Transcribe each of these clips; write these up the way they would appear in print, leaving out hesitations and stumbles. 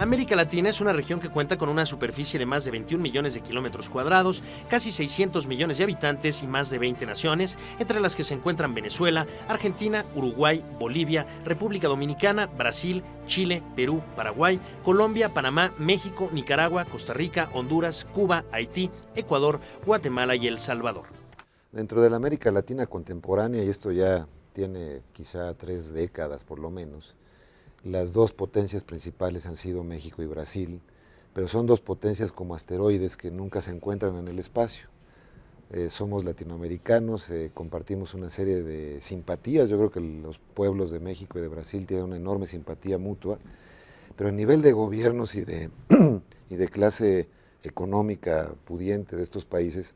América Latina es una región que cuenta con una superficie de más de 21 millones de kilómetros cuadrados, casi 600 millones de habitantes y más de 20 naciones, entre las que se encuentran Venezuela, Argentina, Uruguay, Bolivia, República Dominicana, Brasil, Chile, Perú, Paraguay, Colombia, Panamá, México, Nicaragua, Costa Rica, Honduras, Cuba, Haití, Ecuador, Guatemala y El Salvador. Dentro de la América Latina contemporánea, y esto ya tiene quizá 3 décadas por lo menos, las dos potencias principales han sido México y Brasil, pero son dos potencias como asteroides que nunca se encuentran en el espacio. Somos latinoamericanos, compartimos una serie de simpatías, yo creo que los pueblos de México y de Brasil tienen una enorme simpatía mutua, pero a nivel de gobiernos y de clase económica pudiente de estos países,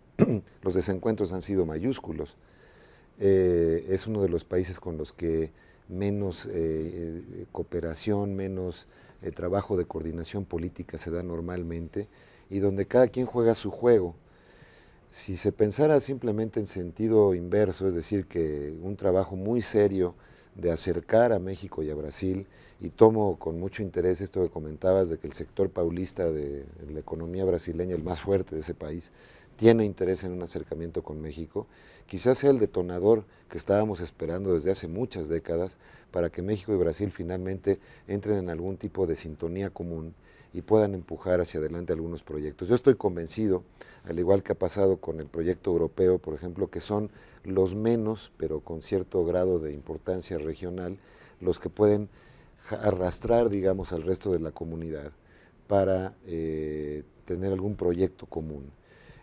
los desencuentros han sido mayúsculos. Es uno de los países con los que menos cooperación, menos trabajo de coordinación política se da normalmente y donde cada quien juega su juego. Si se pensara simplemente en sentido inverso, es decir, que un trabajo muy serio de acercar a México y a Brasil, y tomo con mucho interés esto que comentabas de que el sector paulista de la economía brasileña, el más fuerte de ese país, tiene interés en un acercamiento con México, quizás sea el detonador que estábamos esperando desde hace muchas décadas para que México y Brasil finalmente entren en algún tipo de sintonía común y puedan empujar hacia adelante algunos proyectos. Yo estoy convencido, al igual que ha pasado con el proyecto europeo, por ejemplo, que son los menos, pero con cierto grado de importancia regional, los que pueden arrastrar, digamos, al resto de la comunidad para tener algún proyecto común.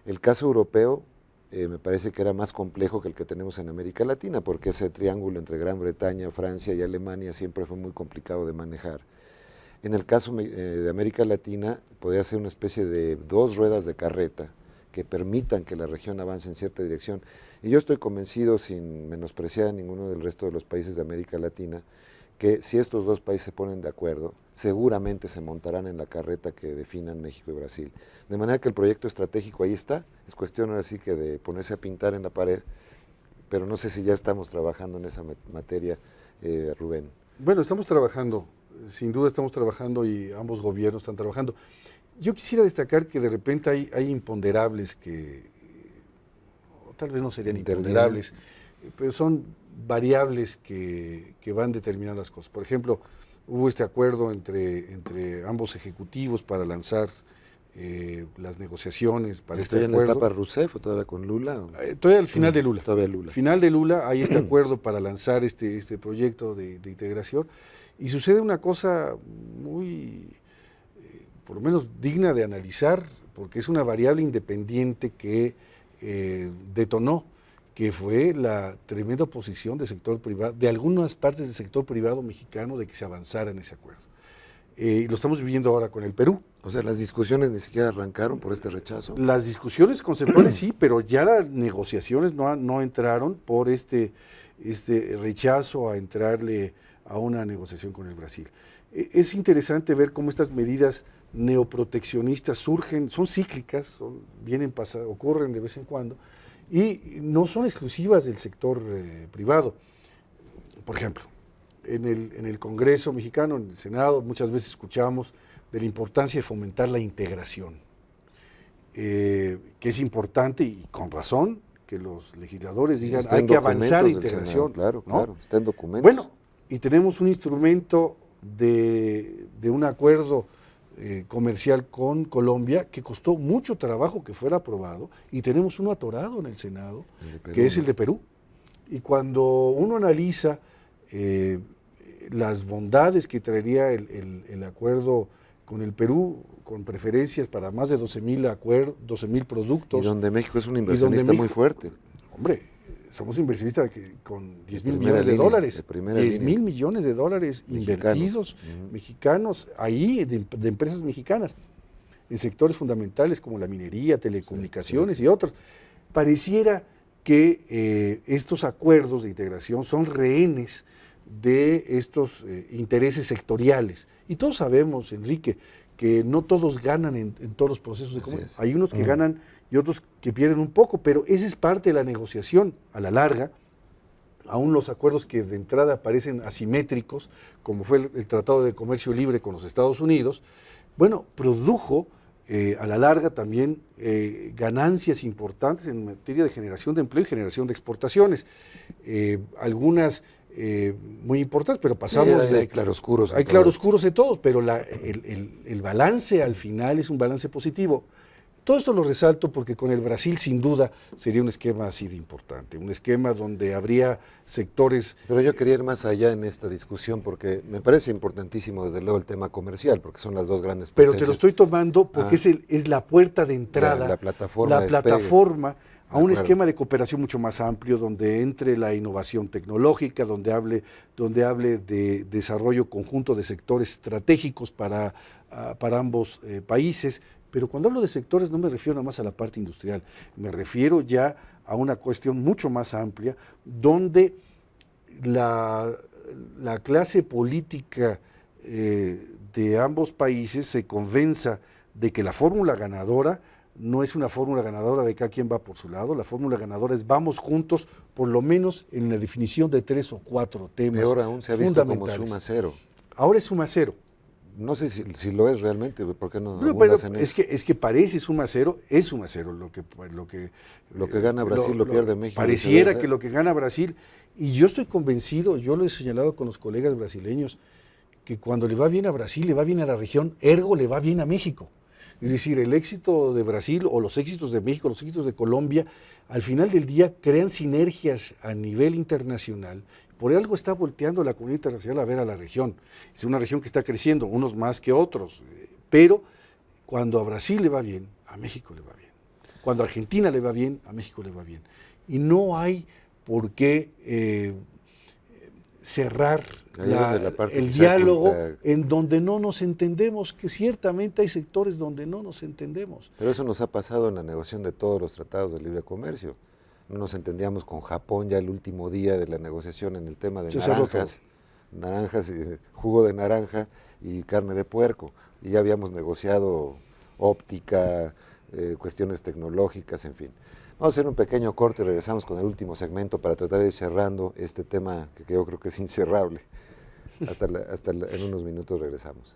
El caso europeo me parece que era más complejo que el que tenemos en América Latina, porque ese triángulo entre Gran Bretaña, Francia y Alemania siempre fue muy complicado de manejar. En el caso de América Latina, podría ser una especie de 2 ruedas de carreta que permitan que la región avance en cierta dirección. Y yo estoy convencido, sin menospreciar a ninguno del resto de los países de América Latina, que si estos dos países se ponen de acuerdo, seguramente se montarán en la carreta que definan México y Brasil. De manera que el proyecto estratégico ahí está, es cuestión ahora sí que de ponerse a pintar en la pared, pero no sé si ya estamos trabajando en esa materia, Rubén. Bueno, estamos trabajando, sin duda estamos trabajando y ambos gobiernos están trabajando. Yo quisiera destacar que de repente hay imponderables que, o tal vez no serían imponderables, pero son variables que van determinando las cosas. Por ejemplo, hubo este acuerdo entre ambos ejecutivos para lanzar las negociaciones para ¿Estoy este en acuerdo. la etapa Rousseff o todavía con Lula? Todavía al final de Lula. Todavía Lula. Final de Lula hay este acuerdo para lanzar este proyecto de integración y sucede una cosa muy, por lo menos digna de analizar, porque es una variable independiente que detonó, que fue la tremenda oposición del sector privado, de algunas partes del sector privado mexicano de que se avanzara en ese acuerdo. Lo estamos viviendo ahora con el Perú. O sea, las discusiones ni siquiera arrancaron por este rechazo. Las discusiones conceptuales sí, pero ya las negociaciones no entraron por este rechazo a entrarle a una negociación con el Brasil. Es interesante ver cómo estas medidas neoproteccionistas surgen, son cíclicas, ocurren de vez en cuando, y no son exclusivas del sector privado. Por ejemplo, en el Congreso mexicano, en el Senado, muchas veces escuchamos de la importancia de fomentar la integración, que es importante y con razón que los legisladores digan hay que avanzar en integración. Claro, ¿no? claro, está en documentos. Bueno, y tenemos un instrumento de un acuerdo comercial con Colombia que costó mucho trabajo que fuera aprobado y tenemos uno atorado en el Senado, que es el de Perú. Y cuando uno analiza las bondades que traería el acuerdo con el Perú, con preferencias para más de 12,000 productos. Y donde México es un inversionista muy fuerte. Hombre, somos inversionistas con 10,000 millones de dólares. 10,000 millones de dólares invertidos mexicanos ahí, de empresas mexicanas, en sectores fundamentales como la minería, telecomunicaciones y otros. Pareciera que estos acuerdos de integración son rehenes de estos intereses sectoriales. Y todos sabemos, Enrique, que no todos ganan en todos los procesos de comercio. Hay unos que ganan y otros que pierden un poco, pero esa es parte de la negociación a la larga. aún los acuerdos que de entrada parecen asimétricos, como fue el Tratado de Comercio Libre con los Estados Unidos, bueno, produjo a la larga también ganancias importantes en materia de generación de empleo y generación de exportaciones. Algunas muy importantes, pero pasamos hay claroscuros. Hay claroscuros de todos, pero el balance al final es un balance positivo. Todo esto lo resalto porque con el Brasil sin duda sería un esquema así de importante, un esquema donde habría sectores... Pero yo quería ir más allá en esta discusión porque me parece importantísimo desde luego el tema comercial, porque son las dos grandes Pero potencias. te lo estoy tomando porque es la puerta de entrada, la plataforma a un esquema de cooperación mucho más amplio, donde entre la innovación tecnológica, donde hable de desarrollo conjunto de sectores estratégicos para ambos países. Pero cuando hablo de sectores no me refiero nada más a la parte industrial, me refiero ya a una cuestión mucho más amplia, donde la clase política de ambos países se convenza de que la fórmula ganadora no es una fórmula ganadora de cada quien va por su lado, la fórmula ganadora es vamos juntos, por lo menos en la definición de 3 o 4 temas. Peor aún se ha visto como suma cero. Ahora es suma cero. No sé si lo es realmente, ¿por qué no? Pero es que parece suma cero, es suma cero lo que gana Brasil lo pierde México. Pareciera que lo que gana Brasil, y yo estoy convencido, yo lo he señalado con los colegas brasileños, que cuando le va bien a Brasil, le va bien a la región, ergo le va bien a México. Es decir, el éxito de Brasil o los éxitos de México, los éxitos de Colombia, al final del día crean sinergias a nivel internacional. Por algo está volteando la comunidad internacional a ver a la región. Es una región que está creciendo, unos más que otros, pero cuando a Brasil le va bien, a México le va bien. Cuando a Argentina le va bien, a México le va bien. Y no hay por qué cerrar el diálogo en donde no nos entendemos, que ciertamente hay sectores donde no nos entendemos. Pero eso nos ha pasado en la negociación de todos los tratados de libre comercio. No nos entendíamos con Japón ya el último día de la negociación en el tema de naranjas, jugo de naranja y carne de puerco. Y ya habíamos negociado óptica, cuestiones tecnológicas, en fin. Vamos a hacer un pequeño corte y regresamos con el último segmento para tratar de ir cerrando este tema que yo creo que es incerrable. En unos minutos regresamos.